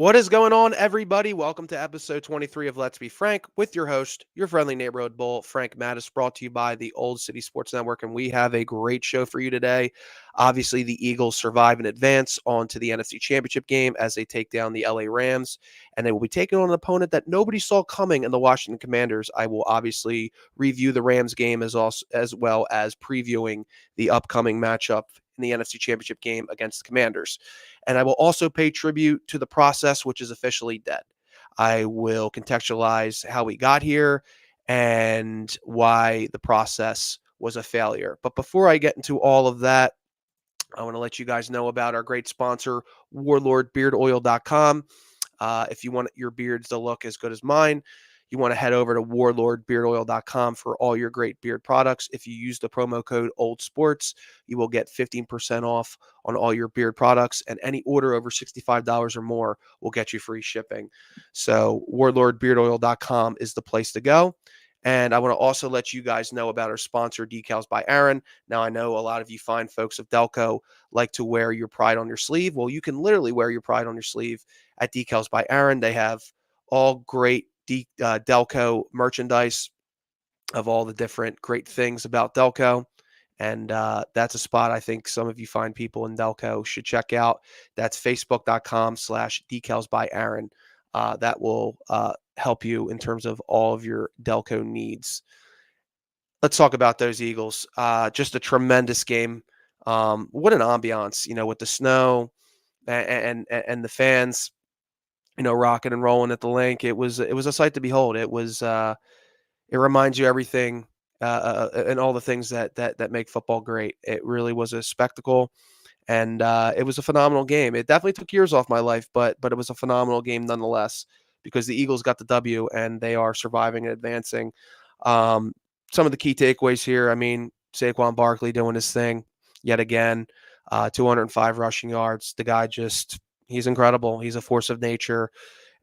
What is going on, everybody? Welcome to episode 23 of Let's Be Frank with your host, your friendly neighborhood bull, Frank Mattis, brought to you by the Old City Sports Network. And we have a great show for you today. Obviously, the Eagles survive and advance on to the NFC Championship game as they take down the LA Rams. And they will be taking on an opponent that nobody saw coming in the Washington Commanders. I will obviously review the Rams game as well as previewing the upcoming matchup in the NFC Championship game against the Commanders. And I will also pay tribute to the process, which is officially dead. I will contextualize how we got here and why the process was a failure. But before I get into all of that, I want to let you guys know about our great sponsor, warlordbeardoil.com. If you want your beards to look as good as mine, you want to head over to warlordbeardoil.com for all your great beard products. If you use the promo code OLDSPORTS, you will get 15% off on all your beard products, and any order over $65 or more will get you free shipping. So warlordbeardoil.com is the place to go. And I want to also let you guys know about our sponsor, Decals by Aaron. Now, I know a lot of you fine folks of Delco like to wear your pride on your sleeve. Well, you can literally wear your pride on your sleeve at Decals by Aaron. They have all great Delco merchandise of all the different great things about Delco. And that's a spot I think some of you fine people in Delco should check out. That's facebook.com/decals by Aaron. That will help you in terms of all of your Delco needs. Let's talk about those Eagles. Just a tremendous game. What an ambiance, with the snow and the fans, rocking and rolling at the link. It was a sight to behold. It reminds you everything and all the things that make football great. It really was a spectacle, and it was a phenomenal game. It definitely took years off my life, but it was a phenomenal game nonetheless because the Eagles got the W and they are surviving and advancing. Um, some of the key takeaways here. I mean, Saquon Barkley doing his thing yet again. 205 rushing yards. The guy he's incredible. He's a force of nature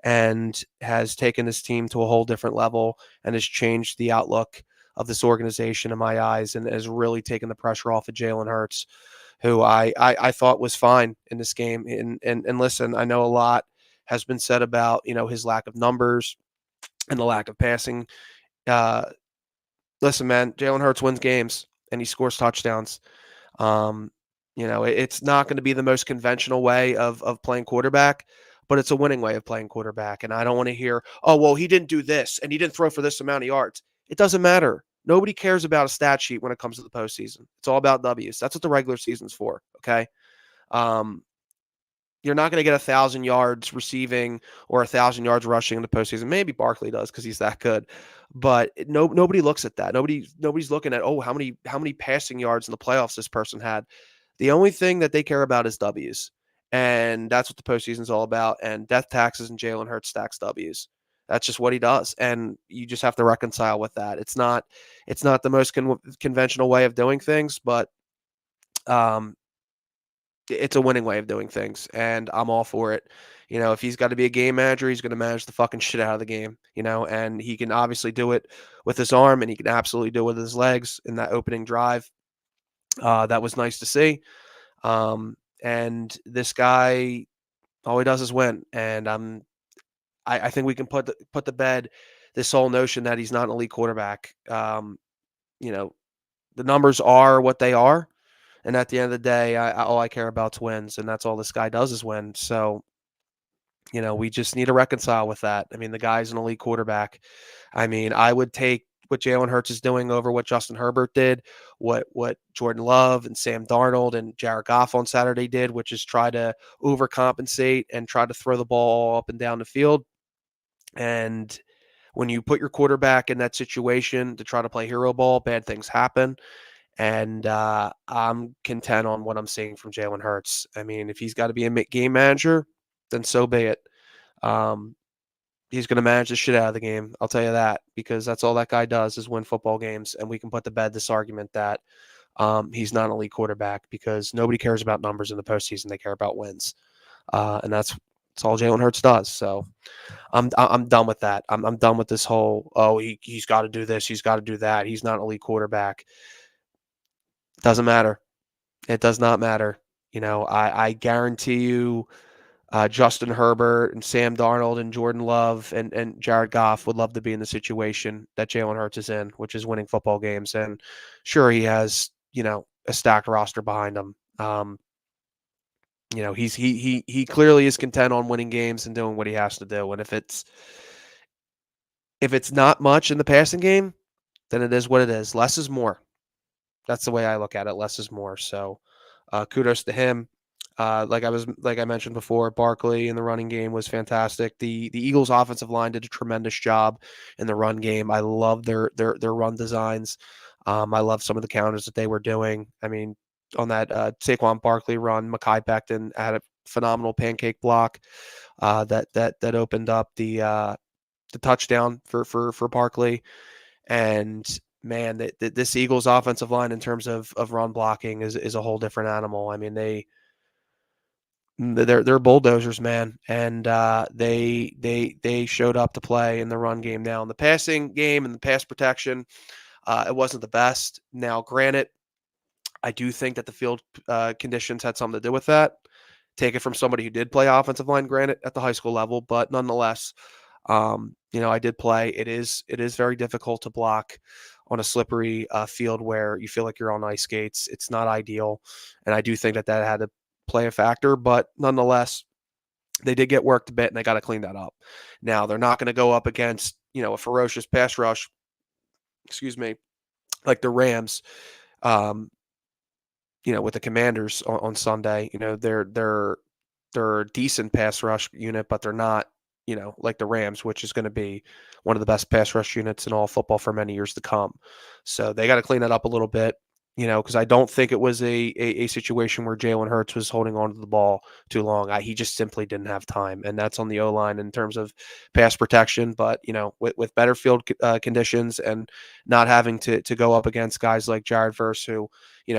and has taken this team to a whole different level and has changed the outlook of this organization in my eyes and has really taken the pressure off of Jalen Hurts, who I thought was fine in this game. And listen, I know a lot has been said about, his lack of numbers and the lack of passing. Uh, Listen, man, Jalen Hurts wins games and he scores touchdowns. Um, it's not going to be the most conventional way of playing quarterback, but it's a winning way of playing quarterback. And I don't want to hear, oh, well, he didn't do this and he didn't throw for this amount of yards. It doesn't matter. Nobody cares about a stat sheet when it comes to the postseason. It's all about W's. That's what the regular season's for. Okay. Um, you're not going to get 1,000 yards receiving or 1,000 yards rushing in the postseason. Maybe Barkley does because he's that good, but nobody looks at that. Nobody's looking at, oh, how many passing yards in the playoffs this person had. The only thing that they care about is W's, and that's what the postseason's all about. And death taxes and Jalen Hurts stacks W's. That's just what he does, and you just have to reconcile with that. It's not the most conventional way of doing things, but um, it's a winning way of doing things, and I'm all for it. If he's got to be a game manager, he's going to manage the fucking shit out of the game, and he can obviously do it with his arm, and he can absolutely do it with his legs in that opening drive. That was nice to see. And this guy, all he does is win, and I think we can put to bed this whole notion that he's not an elite quarterback. The numbers are what they are. And at the end of the day, all I care about is wins, and that's all this guy does is win. So, we just need to reconcile with that. I mean, the guy's an elite quarterback. I mean, I would take what Jalen Hurts is doing over what Justin Herbert did, what Jordan Love and Sam Darnold and Jared Goff on Saturday did, which is try to overcompensate and try to throw the ball up and down the field. And when you put your quarterback in that situation to try to play hero ball, bad things happen. And I'm content on what I'm seeing from Jalen Hurts. I mean, if he's got to be a game manager, then so be it. He's going to manage the shit out of the game. I'll tell you that, because that's all that guy does is win football games. And we can put to bed this argument that he's not an elite quarterback, because nobody cares about numbers in the postseason. They care about wins. And that's all Jalen Hurts does. So I'm done with that. I'm done with this whole, he's got to do this, he's got to do that. He's not an elite quarterback. Doesn't matter. It does not matter. I guarantee you Justin Herbert and Sam Darnold and Jordan Love and Jared Goff would love to be in the situation that Jalen Hurts is in, which is winning football games. And sure, he has, a stacked roster behind him. He clearly is content on winning games and doing what he has to do. And if it's not much in the passing game, then it is what it is. Less is more. That's the way I look at it. Less is more. So, kudos to him. Like I mentioned before, Barkley in the running game was fantastic. The Eagles' offensive line did a tremendous job in the run game. I love their run designs. I love some of the counters that they were doing. I mean, on that Saquon Barkley run, Mekhi Becton had a phenomenal pancake block that opened up the touchdown for Barkley. And man, this Eagles offensive line in terms of run blocking is a whole different animal. I mean, they're bulldozers, man, and they showed up to play in the run game. Now in the passing game and the pass protection, it wasn't the best. Now, granted, I do think that the field conditions had something to do with that. Take it from somebody who did play offensive line, granted at the high school level, but nonetheless, I did play. It is very difficult to block on a slippery field where you feel like you're on ice skates. It's not ideal, and I do think that had to play a factor. But nonetheless, they did get worked a bit, and they got to clean that up. Now they're not going to go up against a ferocious pass rush. Excuse me, like the Rams. Um, with the Commanders on Sunday. They're a decent pass rush unit, but they're not, like the Rams, which is going to be one of the best pass rush units in all football for many years to come. So they got to clean that up a little bit, because I don't think it was a situation where Jalen Hurts was holding on to the ball too long. He just simply didn't have time, and that's on the O line in terms of pass protection. But with better field conditions and not having to go up against guys like Jared Verse, who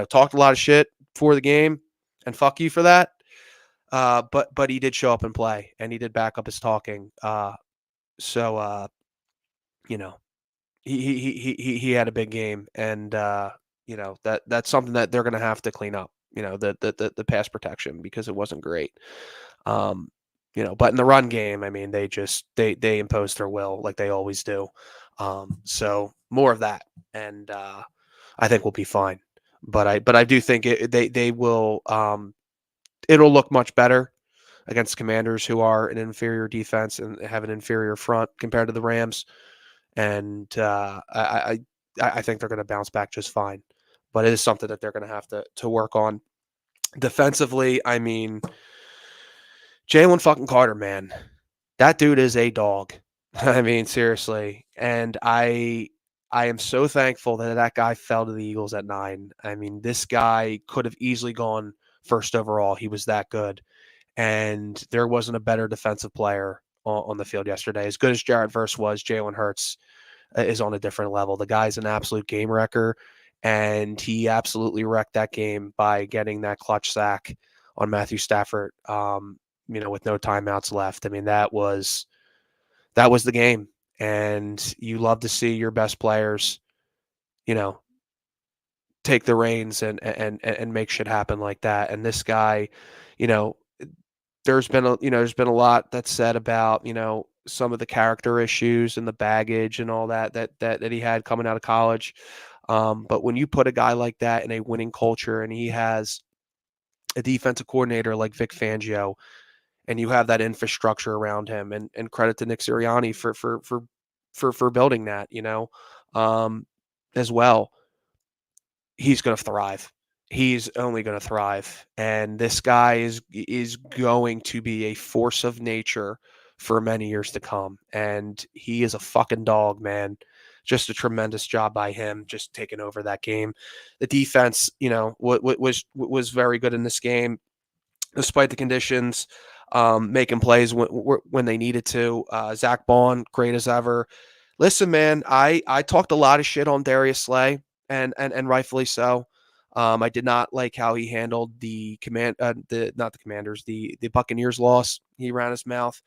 talked a lot of shit for the game, and fuck you for that. But he did show up and play, and he did back up his talking. So you know, he had a big game, and that's something that they're going to have to clean up. The pass protection, because it wasn't great. Um, but in the run game, I mean, they imposed their will like they always do. So more of that, and I think we'll be fine. But I do think they will. It'll look much better against Commanders, who are an inferior defense and have an inferior front compared to the Rams. And I think they're going to bounce back just fine. But it is something that they're going to have to work on defensively. I mean, Jalen fucking Carter, man, that dude is a dog. I mean, seriously. And I am so thankful that guy fell to the Eagles at 9. I mean, this guy could have easily gone first overall. He was that good. And there wasn't a better defensive player on the field yesterday. As good as Jared Verse was, Jalen Hurts is on a different level. The guy's an absolute game wrecker, and he absolutely wrecked that game by getting that clutch sack on Matthew Stafford, with no timeouts left. I mean, that was the game. And you love to see your best players, take the reins and make shit happen like that. And this guy, you know, there's been a lot that's said about, some of the character issues and the baggage and all that he had coming out of college. But when you put a guy like that in a winning culture, and he has a defensive coordinator like Vic Fangio, and you have that infrastructure around him, and credit to Nick Sirianni for building that, as well, he's going to thrive. He's only going to thrive, and this guy is going to be a force of nature for many years to come. And he is a fucking dog, man. Just a tremendous job by him, just taking over that game. The defense, was very good in this game, despite the conditions, making plays when they needed to. Zach Bond, great as ever. Listen, man, I talked a lot of shit on Darius Slay, and rightfully so. I did not like how he handled the not the Commanders, the Buccaneers loss. He ran his mouth,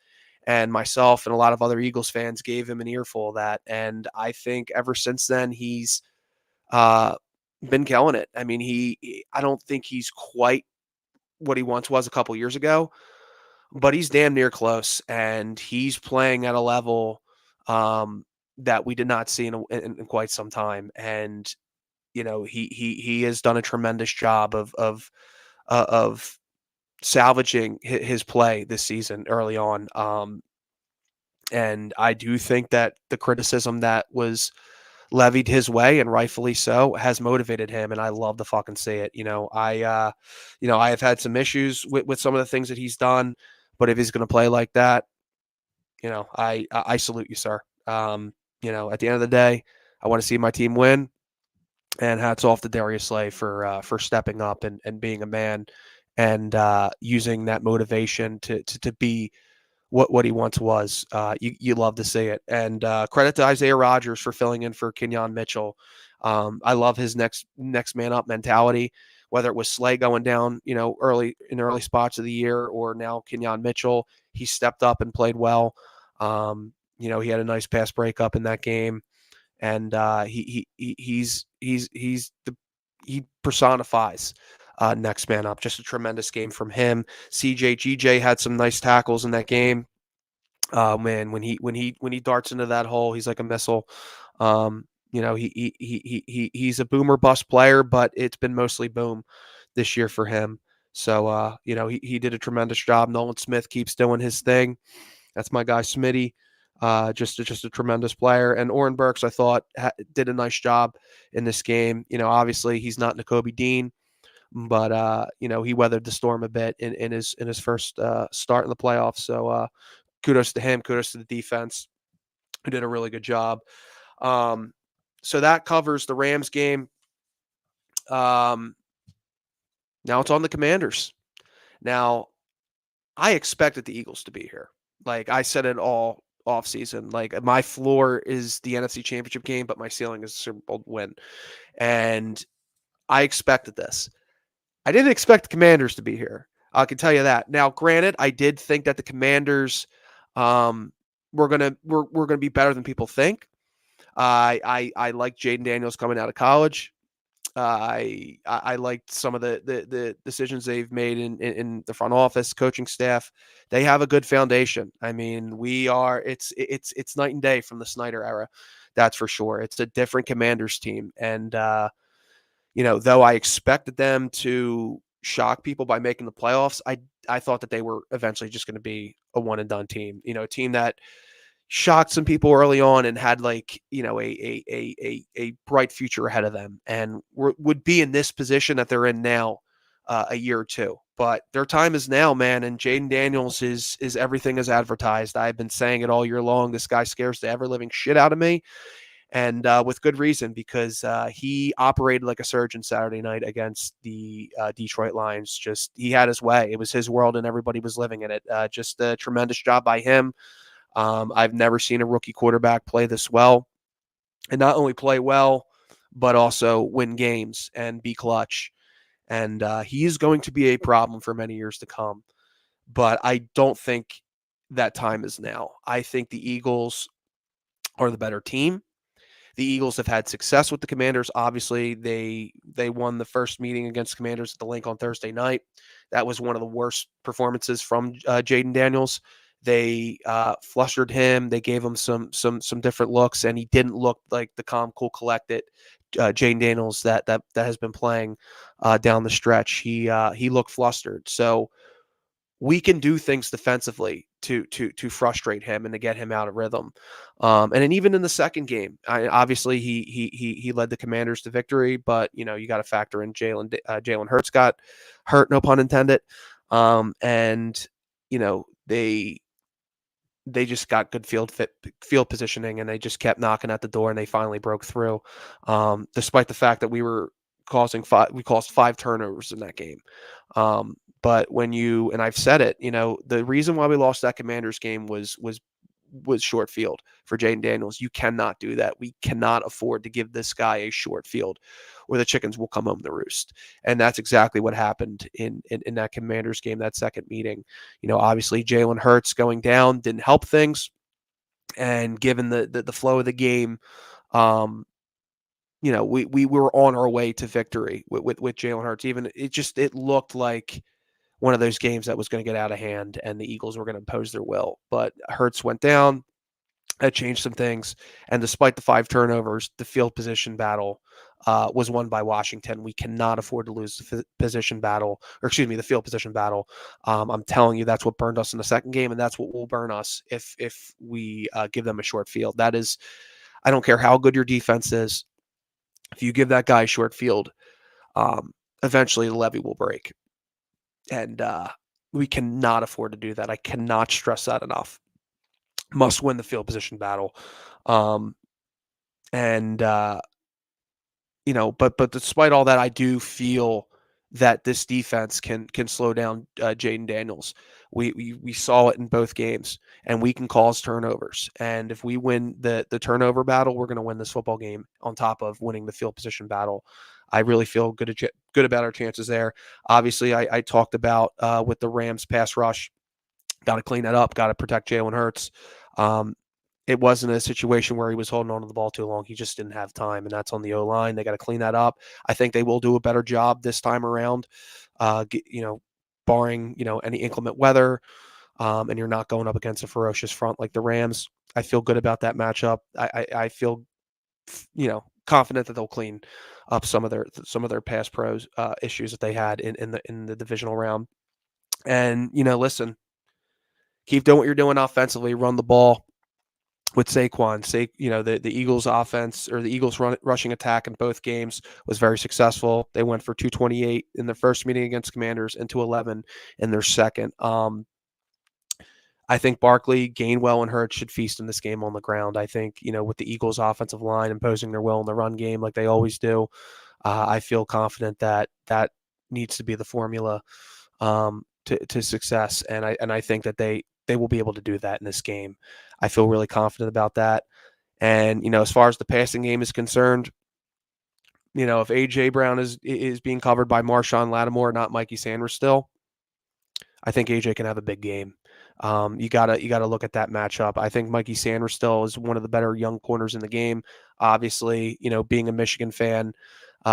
and myself and a lot of other Eagles fans gave him an earful of that. And I think ever since then he's uh, been killing it. I mean, I don't think he's quite what he once was a couple years ago, but he's damn near close, and he's playing at a level um, that we did not see in quite some time. And he has done a tremendous job of salvaging his play this season early on. And I do think that the criticism that was levied his way, and rightfully so, has motivated him, and I love to fucking see it. I have had some issues with some of the things that he's done, but if he's going to play like that, I salute you, sir. At the end of the day, I want to see my team win, and hats off to Darius Slay for stepping up and being a man, and using that motivation to be what he once was. You love to see it. And credit to Isaiah Rodgers for filling in for Kenyon Mitchell. I love his next man up mentality. Whether it was Slay going down, early spots of the year, or now Kenyon Mitchell, he stepped up and played well. He had a nice pass breakup in that game, and he personifies next man up. Just a tremendous game from him. GJ had some nice tackles in that game. Man, when he darts into that hole, he's like a missile. He's a boomer bust player, but it's been mostly boom this year for him. So he did a tremendous job. Nolan Smith keeps doing his thing. That's my guy Smitty. Just a tremendous player. And Oren Burks, I thought, did a nice job in this game. Obviously he's not Nakobe Dean, but he weathered the storm a bit in his first start in the playoffs. So kudos to him. Kudos to the defense, who did a really good job. So that covers the Rams game. Now it's on the Commanders. Now, I expected the Eagles to be here. Like I said it all off season. Like my floor is the NFC Championship game, but my ceiling is a Super Bowl win. And I expected this. I didn't expect the Commanders to be here. I can tell you that. Now, granted, I did think that the Commanders were gonna be better than people think. I like Jaden Daniels coming out of college. I liked some of the decisions they've made in the front office, coaching staff. They have a good foundation. I mean, it's night and day from the Snyder era, that's for sure. It's a different Commanders team, and though I expected them to shock people by making the playoffs, I thought that they were eventually just going to be a one and done team. A team that shocked some people early on and had a bright future ahead of them, and would be in this position that they're in now a year or two. But their time is now, man. And Jaden Daniels is everything as advertised. I've been saying it all year long. This guy scares the ever living shit out of me, and with good reason, because he operated like a surgeon Saturday night against the Detroit Lions. Just he had his way. It was his world, and everybody was living in it. Just a tremendous job by him. I've never seen a rookie quarterback play this well, and not only play well, but also win games and be clutch. And he is going to be a problem for many years to come. But I don't think that time is now. I think the Eagles are the better team. The Eagles have had success with the Commanders. Obviously, they won the first meeting against Commanders at the Link on Thursday night. That was one of the worst performances from Jaden Daniels. They flustered him. They gave him some different looks, and he didn't look like the calm, cool, collected Jaden Daniels that has been playing down the stretch. He looked flustered. So we can do things defensively to frustrate him and to get him out of rhythm. And then even in the second game, obviously he led the Commanders to victory, but you got to factor in Jalen Hurts got hurt, no pun intended. And they just got good field positioning, and they just kept knocking at the door, and they finally broke through. Despite the fact that we caused 5 turnovers in that game. But and I've said it, the reason why we lost that Commanders game was short field for Jaden Daniels. You cannot do that. We cannot afford to give this guy a short field, or the chickens will come home to roost. And that's exactly what happened in that Commanders game, that second meeting. Obviously Jalen Hurts going down didn't help things. And given the flow of the game, we were on our way to victory with Jalen Hurts. Even it looked like one of those games that was going to get out of hand and the Eagles were going to impose their will. But Hurts went down. That changed some things. And despite the 5 turnovers, the field position battle was won by Washington. We cannot afford to lose the position battle, or excuse me, the field position battle. I'm telling you, that's what burned us in the second game, and that's what will burn us if we give them a short field. That is, I don't care how good your defense is. If you give that guy a short field, eventually the levee will break. And we cannot afford to do that. I cannot stress that enough. Must win the field position battle. And but despite all that, I do feel that this defense can slow down Jaden Daniels. We saw it in both games, and we can cause turnovers. And if we win the turnover battle, we're going to win this football game. On top of winning the field position battle, I really feel good about our chances there. Obviously, I talked about with the Rams pass rush, got to clean that up, got to protect Jalen Hurts. It wasn't a situation where he was holding on to the ball too long. He just didn't have time, and that's on the O-line. They got to clean that up. I think they will do a better job this time around, barring, any inclement weather, and you're not going up against a ferocious front like the Rams. I feel good about that matchup. I feel, confident that they'll clean up some of their pass pros issues that they had in the divisional round. And, listen, keep doing what you're doing offensively, run the ball. With Saquon, the Eagles offense or the Eagles rushing attack in both games was very successful. They went for 228 in their first meeting against Commanders and 211 in their second. I think Barkley, Gainwell, and Hurts should feast in this game on the ground. I think, with the Eagles offensive line imposing their will in the run game like they always do, I feel confident that needs to be the formula to success. And I think that they will be able to do that in this game. I feel really confident about that. And, as far as the passing game is concerned, if A.J. Brown is being covered by Marshawn Lattimore, not Mikey Sanders still, I think A.J. can have a big game. You gotta look at that matchup. I think Mikey Sanders still is one of the better young corners in the game. Obviously, being a Michigan fan,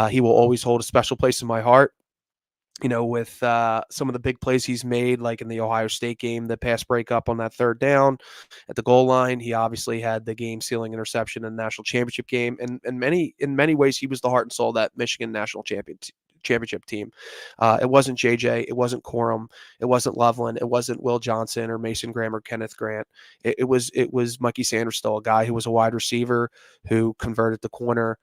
he will always hold a special place in my heart. With some of the big plays he's made, like in the Ohio State game, the pass breakup on that third down at the goal line. He obviously had the game-sealing interception in the national championship game, and in many ways, he was the heart and soul of that Michigan national championship team. It wasn't JJ, it wasn't Corum, it wasn't Loveland, it wasn't Will Johnson or Mason Graham or Kenneth Grant. It was Mikey Sanders, still a guy who was a wide receiver who converted the corner.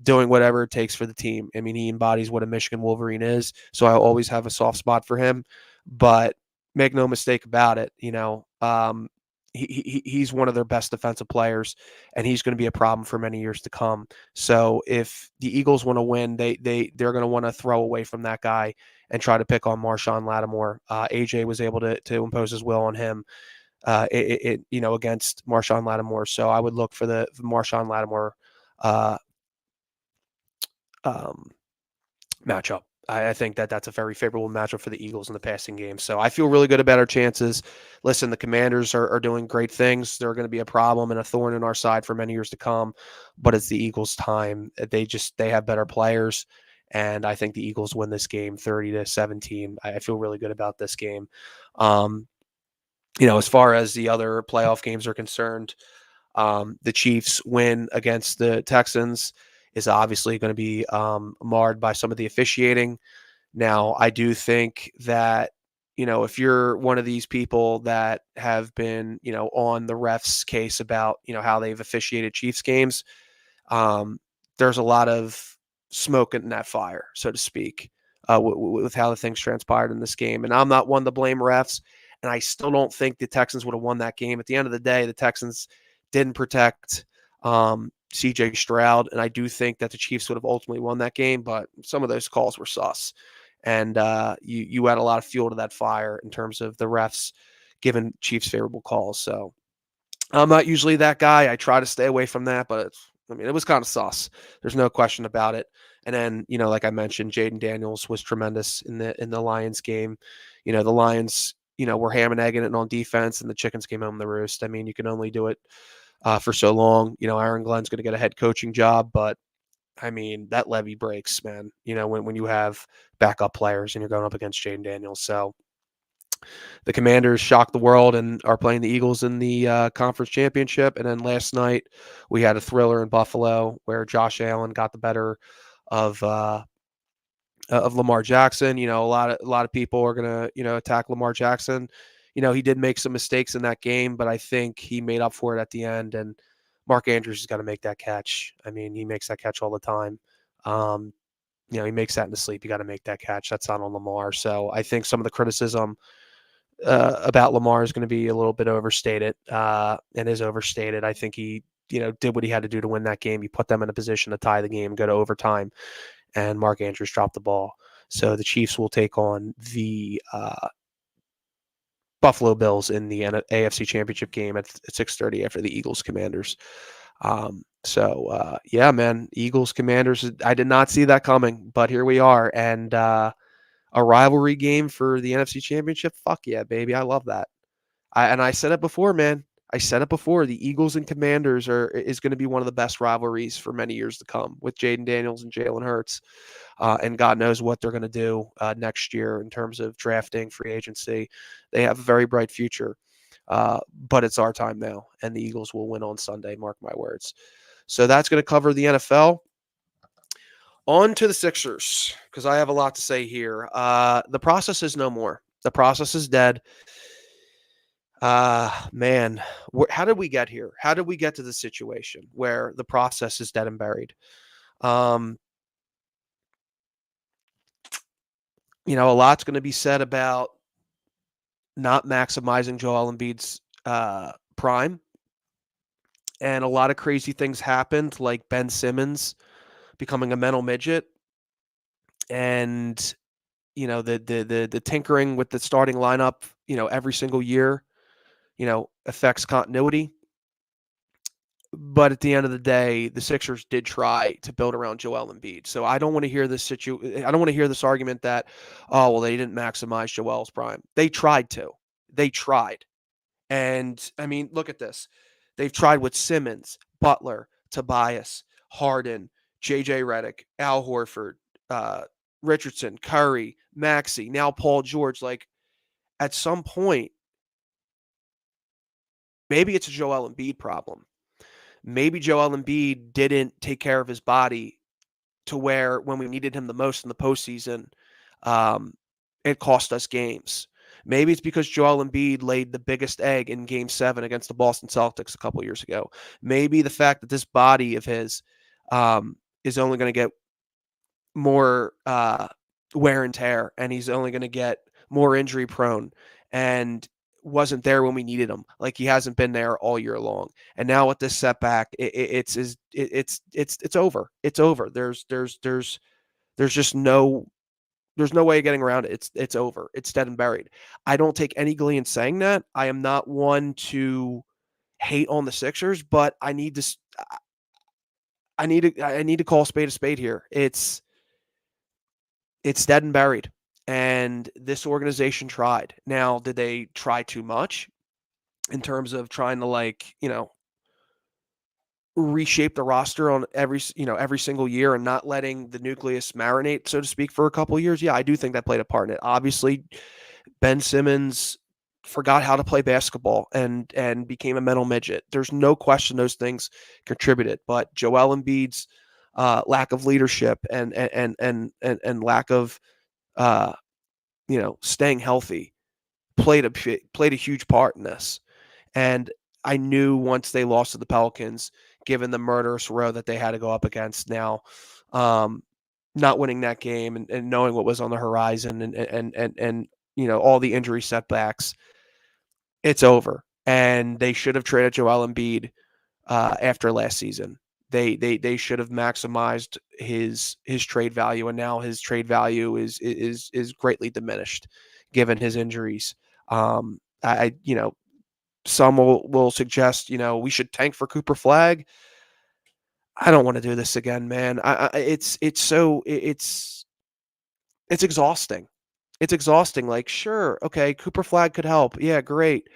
Doing whatever it takes for the team. I mean, he embodies what a Michigan Wolverine is, so I'll always have a soft spot for him. But make no mistake about it, he's one of their best defensive players, and he's going to be a problem for many years to come. So if the Eagles want to win, they're going to want to throw away from that guy and try to pick on Marshawn Lattimore. AJ was able to impose his will on him. Against Marshawn Lattimore. So I would look for the Marshawn Lattimore matchup. I think that's a very favorable matchup for the Eagles in the passing game. So I feel really good about our chances. Listen, the Commanders are doing great things. They're going to be a problem and a thorn in our side for many years to come, but it's the Eagles' time. They have better players, and I think the Eagles win this game 30-17. I feel really good about this game. As far as the other playoff games are concerned, the Chiefs win against the Texans is obviously going to be marred by some of the officiating. Now, I do think that, if you're one of these people that have been, on the refs case about, how they've officiated Chiefs games, there's a lot of smoke in that fire, so to speak, with how the things transpired in this game. And I'm not one to blame refs, and I still don't think the Texans would have won that game. At the end of the day, the Texans didn't protect C.J. Stroud, and I do think that the Chiefs would have ultimately won that game, but some of those calls were sus. And you add a lot of fuel to that fire in terms of the refs giving Chiefs favorable calls. So I'm not usually that guy. I try to stay away from that, but it was kind of sus. There's no question about it. And then, like I mentioned, Jaden Daniels was tremendous in the Lions game. The Lions, were ham and egging it on defense, and the chickens came home the roost. I mean, you can only do it for so long. Aaron Glenn's going to get a head coaching job, but I mean, that levee breaks, man. When you have backup players and you're going up against Jaden Daniels. So the Commanders shocked the world and are playing the Eagles in the conference championship. And then last night we had a thriller in Buffalo where Josh Allen got the better of Lamar Jackson. A lot of people are gonna attack Lamar Jackson. He did make some mistakes in that game, but I think he made up for it at the end. And Mark Andrews has got to make that catch. I mean, he makes that catch all the time. Um, he makes that in the sleep. You got to make that catch. That's not on Lamar. So I think some of the criticism about Lamar is going to be a little bit overstated, and is overstated. I think he, did what he had to do to win that game. He put them in a position to tie the game, go to overtime, and Mark Andrews dropped the ball. So the Chiefs will take on the Buffalo Bills in the AFC Championship game at 6:30 after the Eagles Commanders. Yeah, man, Eagles Commanders. I did not see that coming, but here we are, and a rivalry game for the NFC Championship. Fuck yeah, baby, I love that. I said it before, man. I said it before. The Eagles and Commanders is going to be one of the best rivalries for many years to come with Jaden Daniels and Jalen Hurts. And God knows what they're going to do next year in terms of drafting, free agency. They have a very bright future, but it's our time now, and the Eagles will win on Sunday. Mark my words. So that's going to cover the NFL. On to the Sixers, because I have a lot to say here. The process is no more. The process is dead. Man, how did we get here? How did we get to the situation where the process is dead and buried? A lot's going to be said about not maximizing Joel Embiid's prime. And a lot of crazy things happened, like Ben Simmons becoming a mental midget, and the tinkering with the starting lineup, every single year, affects continuity. But at the end of the day, the Sixers did try to build around Joel Embiid. So I don't want to hear I don't want to hear this argument that, oh, well, they didn't maximize Joel's prime. They tried to. They tried. And I mean, look at this. They've tried with Simmons, Butler, Tobias, Harden, JJ Redick, Al Horford, Richardson, Curry, Maxey, now Paul George. Like, at some point, maybe it's a Joel Embiid problem. Maybe Joel Embiid didn't take care of his body to where when we needed him the most in the postseason, it cost us games. Maybe it's because Joel Embiid laid the biggest egg in Game 7 against the Boston Celtics a couple years ago. Maybe the fact that this body of his is only going to get more wear and tear, and he's only going to get more injury prone, and wasn't there when we needed him. Like, he hasn't been there all year long. And now with this setback, it's over. It's over. There's just no way of getting around it. It's over. It's dead and buried. I don't take any glee in saying that. I am not one to hate on the Sixers, but I need to call a spade here. It's dead and buried. And this organization tried. Now, did they try too much in terms of trying to reshape the roster on every single year and not letting the nucleus marinate, so to speak, for a couple of years? Yeah, I do think that played a part in it. Obviously, Ben Simmons forgot how to play basketball and became a mental midget. There's no question those things contributed, but Joel Embiid's lack of leadership and lack of staying healthy played a huge part in this. And I knew once they lost to the Pelicans, given the murderous row that they had to go up against now, not winning that game and knowing what was on the horizon and all the injury setbacks, it's over. And they should have traded Joel Embiid after last season. They should have maximized his trade value, and now his trade value is greatly diminished given his injuries. Some will suggest we should tank for Cooper Flag. I don't want to do this again, man. It's exhausting. It's exhausting. Like, sure, okay, Cooper Flag could help. Yeah, great.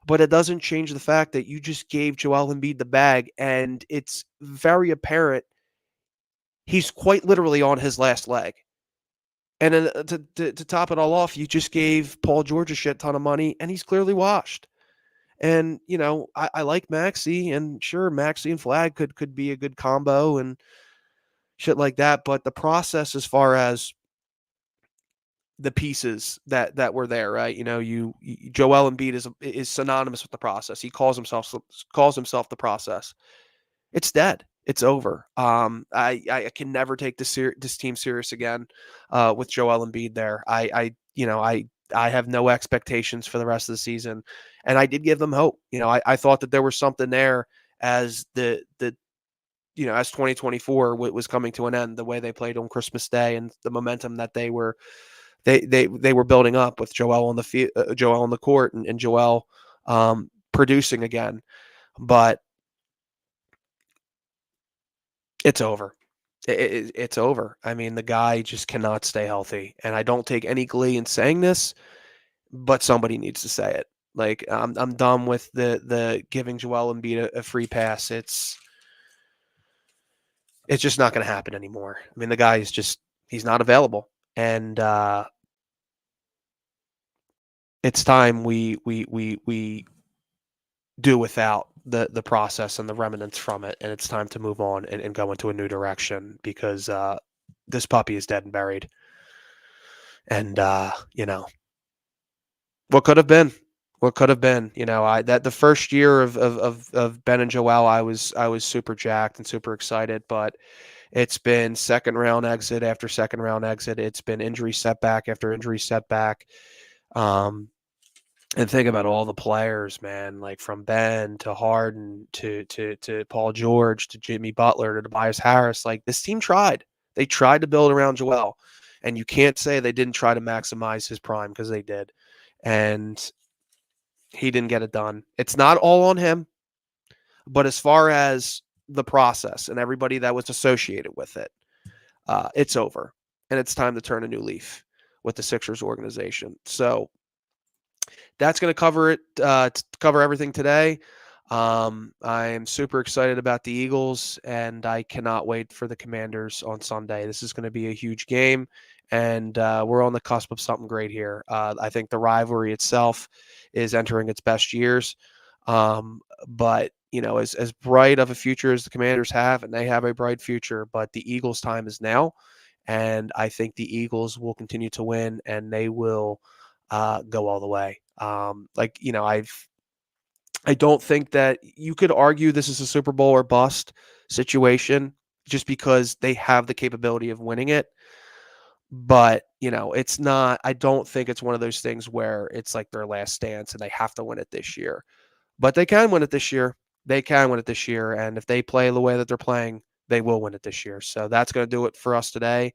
But it doesn't change the fact that you just gave Joel Embiid the bag, and it's very apparent He's quite literally on his last leg. And then to top it all off, you just gave Paul George a shit ton of money, and he's clearly washed. And I like Maxey, and sure, Maxey and Flag could be a good combo and shit like that. But the process, as far as the pieces that were there, right? Joel Embiid is synonymous with the process. He calls himself the process. It's dead. It's over. I can never take this team serious again with Joel Embiid there. I have no expectations for the rest of the season, and I did give them hope. I thought that there was something there as as 2024 was coming to an end, the way they played on Christmas Day and the momentum that they were building up with Joel on Joel on the court, and Joel producing again. But it's over. It's over. I mean, the guy just cannot stay healthy, and I don't take any glee in saying this, but somebody needs to say it. Like, I'm done with the giving Joel Embiid a free pass. It's just not going to happen anymore. I mean, the guy is he's not available, and it's time we do without the process and the remnants from it, and it's time to move on and go into a new direction, because this puppy is dead and buried. And what could have been, that the first year of Ben and Joel, I was super jacked and super excited, but it's been second round exit after second round exit. It's been injury setback after injury setback. And think about all the players, man, like from Ben to Harden to Paul George to Jimmy Butler to Tobias Harris. Like, this team tried. They tried to build around Joel, and you can't say they didn't try to maximize his prime, because they did. And he didn't get it done. It's not all on him, but as far as the process and everybody that was associated with it, it's over, and it's time to turn a new leaf with the Sixers organization. So that's going to cover it, cover everything today. I am super excited about the Eagles, and I cannot wait for the Commanders on Sunday. This is going to be a huge game, and we're on the cusp of something great here. I think the rivalry itself is entering its best years. But as bright of a future as the Commanders have, and they have a bright future, but the Eagles' time is now, and I think the Eagles will continue to win, and they will go all the way. I don't think that you could argue this is a Super Bowl or bust situation, just because they have the capability of winning it. But, it's not, I don't think it's one of those things where it's like their last stance and they have to win it this year. But they can win it this year. They can win it this year. And if they play the way that they're playing, they will win it this year. So that's going to do it for us today.